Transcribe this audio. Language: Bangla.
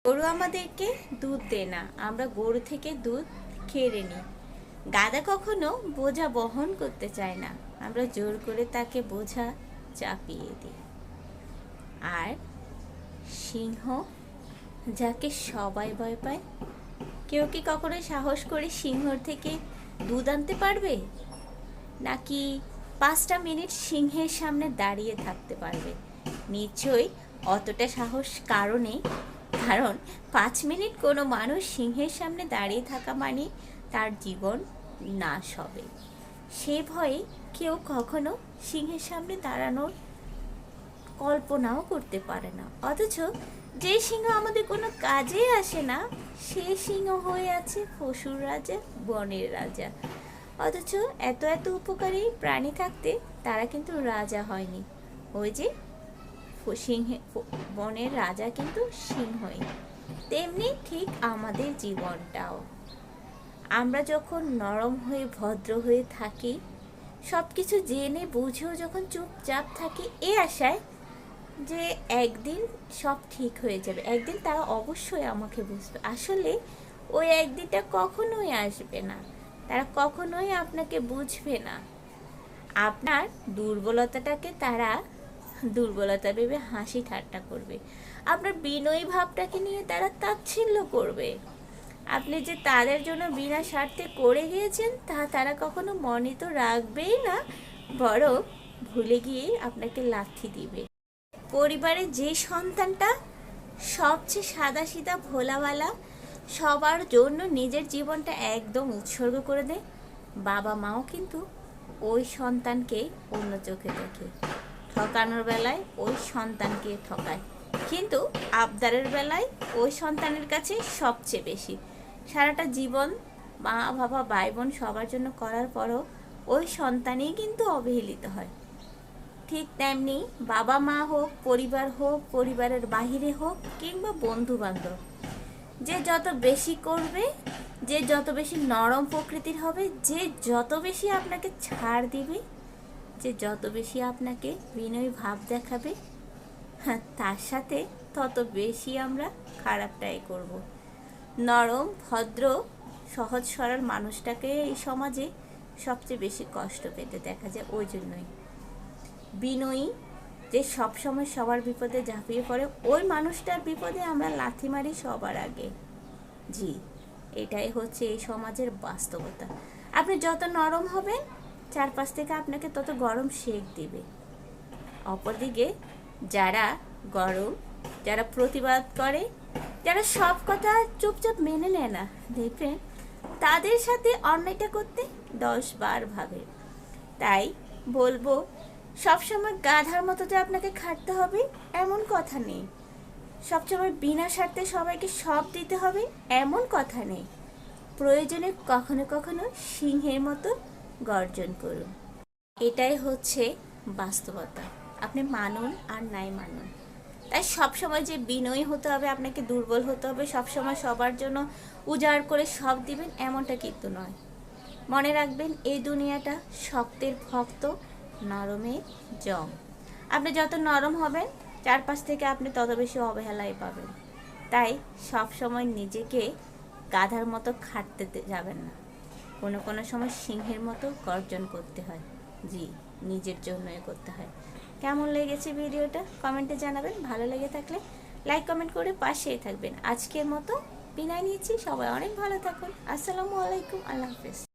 গরু আমাদেরকে দুধ দেয় না, আমরা গরু থেকে দুধ কেড়ে নিই। গাধা কখনো বোঝা বহন করতে চায় না, আমরা জোর করে তাকে বোঝা চাপিয়ে দিই। আর সিংহ, যাকে সবাই ভয় পায়, কেউ কি কখনো সাহস করে সিংহর থেকে দুধ আনতে পারবে? নাকি 5টা মিনিট সিংহের সামনে দাঁড়িয়ে থাকতে পারবে? নিশ্চয়ই অতটা সাহস কারণ 5 মিনিট কোনো মানুষ সিংহের সামনে দাঁড়িয়ে থাকা মানে তার জীবন নাশ হবে। সে ভয়ে কেউ কখনো সিংহের সামনে দাঁড়ানোর কল্পনাও করতে পারে না। অথচ যে সিংহ আমাদের কোনো কাজে আসে না, সে সিংহ হয়ে আছে পশুর রাজা, বনের রাজা। অথচ এত এত উপকারী প্রাণী থাকতে তারা কিন্তু রাজা হয়নি। ওই যে সিংহে, বনের রাজা কিন্তু সিংহই। তেমনি ঠিক আমাদের জীবনটাও, আমরা যখন নরম হয়ে ভদ্র হয়ে থাকি, সব কিছু জেনে বুঝেও যখন চুপচাপ থাকি এই আশায় যে একদিন সব ঠিক হয়ে যাবে, একদিন তারা অবশ্যই আমাকে বুঝবে, আসলে ওই একদিনটা কখনোই আসবে না। তারা কখনোই আপনাকে বুঝবে না। আপনার দুর্বলতাটাকে তারা দুর্বলতা ভেবে হাসি ঠাট্টা করবে। আপনার বিনয়ী ভাবটাকে নিয়ে তারা তাচ্ছিল্য করবে। আপনি যে তাদের জন্য বিনা স্বার্থে করে গিয়েছেন তা তারা কখনো মনে তো রাখবেই না, বরং ভুলে গিয়ে আপনাকে লাথি দিবে। পরিবারে যে সন্তানটা সবচেয়ে সাদাসিধা ভোলাওয়ালা, সবার জন্য নিজের জীবনটা একদম উৎসর্গ করে দেয়, বাবা মাও কিন্তু ওই সন্তানকে অন্য চোখে দেখে। ঠকানোর বেলায় ওই সন্তানকে ঠকায়, কিন্তু আবদারের বেলায় ওই সন্তানের কাছে সবচেয়ে বেশি। সারাটা জীবন মা বাবা ভাই বোন সবার জন্য করার পরও ওই সন্তানই কিন্তু অবহেলিত হয়। ঠিক তেমনি বাবা মা হোক, পরিবার হোক, পরিবারের বাহিরে হোক, কিংবা বন্ধু বান্ধব, যে যত বেশি করবে, যে যত বেশি নরম প্রকৃতির হবে, যে যত বেশি আপনাকে ছাড় দিবে, যে যত বেশি আপনাকে বিনয়ী ভাব দেখাবে, তার সাথে তত বেশি আমরা খারাপটাই করব। নরম, ভদ্র, সহজ সরল মানুষটাকে এই সমাজে সবচেয়ে বেশি কষ্ট পেতে দেখা যায়। ওই জন্যই বিনয়ী, যে সবসময় সবার বিপদে ঝাঁপিয়ে পড়ে, ওই মানুষটার বিপদে আমরা লাথি মারি সবার আগে। জি, এটাই হচ্ছে এই সমাজের বাস্তবতা। আপনি যত নরম হবেন, চারপাশ থেকে আপনাকে তত গরম সেক দিবে। অপরদিকে যারা গরম, যারা প্রতিবাদ করে, যারা সব কথা চুপচাপ মেনে নেয় না, দেখবেন তাদের সাথে অন্যায়টা করতে 10 বার ভাবে। তাই বলবো, সবসময় গাধার মতো যে আপনাকে খাটতে হবে এমন কথা নেই। সবসময় বিনা স্বার্থে সবাইকে সব দিতে হবে এমন কথা নেই। প্রয়োজনে কখনো কখনো সিংহের মতো গর্জন করুন। এটাই হচ্ছে বাস্তবতা। আপনি মানুন আর নাই মানুন। তাই সবসময় যে বিনয়ী হতে হবে, আপনাকে দুর্বল হতে হবে, সবসময় সবার জন্য উজাড় করে সব দিবেন এমনটা কিন্তু নয়। মনে রাখবেন, এই দুনিয়াটা শক্তের ভক্ত, নরমের জম। আপনি যত নরম হবেন, চারপাশ থেকে আপনি তত বেশি অবহেলাই পাবেন। তাই সবসময় নিজেকে গাধার মতো খাটতে যাবেন না। কোনো কোনো সময় সিংহের মতো গর্জন করতে হয়। জি, নিজের জন্যই করতে হয়। কেমন লেগেছে ভিডিওটা কমেন্টে জানাবেন। ভালো লেগে থাকলে লাইক কমেন্ট করে পাশেই থাকবেন। আজকের মতো বিদায় নিচ্ছি। সবাই অনেক ভালো থাকুন। আসসালামু আলাইকুম। আল্লাহ হাফেজ।